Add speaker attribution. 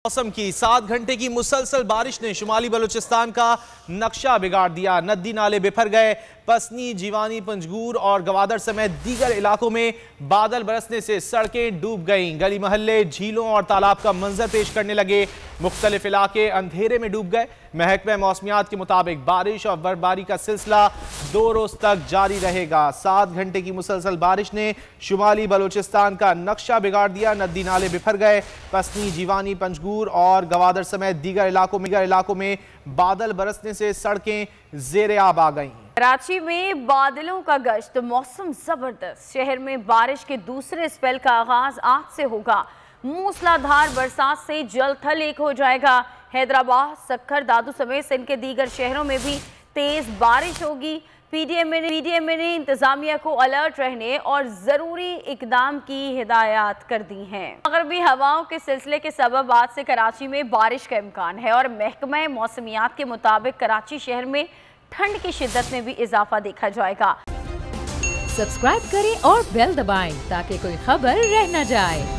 Speaker 1: मौसम की 7 घंटे की मुसलसल बारिश ने शुमाली बलूचिस्तान का नक्शा बिगाड़ दिया। नदी नाले बिफर गए। पसनी, जीवानी, पंजगूर और गवादर समेत दीगर इलाकों में बादल बरसने से सड़कें डूब गईं। गली मोहल्ले झीलों और तालाब का मंजर पेश करने लगे। मुख्तलिफ इलाके अंधेरे में डूब गए। महकमा मौसमियात के मुताबिक बारिश और बर्फबारी का सिलसिला 2 रोज तक जारी रहेगा। 7 घंटे की मुसलसल बारिश ने शुमाली बलूचिस्तान का नक्शा बिगाड़ दिया। नदी नाले बिफर गए। पसनी, जीवानी, पंजगूर और गवादर समेत दीगर इलाकों में बादल बरसने से सड़कें ज़ेरे आब आ गईं।
Speaker 2: कराची में बादलों का गश्त, मौसम जबरदस्त। शहर में बारिश के दूसरे स्पेल का आगाज आज से होगा। मूसलाधार बरसात से जल थल एक हो जाएगा। हैदराबाद, सक्खर, दादू समेत सिंध के दीगर शहरों में भी तेज बारिश होगी। पीडीएम ने इंतजामिया को अलर्ट रहने और जरूरी इकदाम की हिदायत कर दी हैं। मगरबी हवाओं के सिलसिले के सबब आज से कराची में बारिश का इम्कान है और महकमा मौसमियात के मुताबिक कराची शहर में ठंड की शिद्दत में भी इजाफा देखा जाएगा।
Speaker 3: सब्सक्राइब करें और बेल दबाएं ताकि कोई खबर रह न जाए।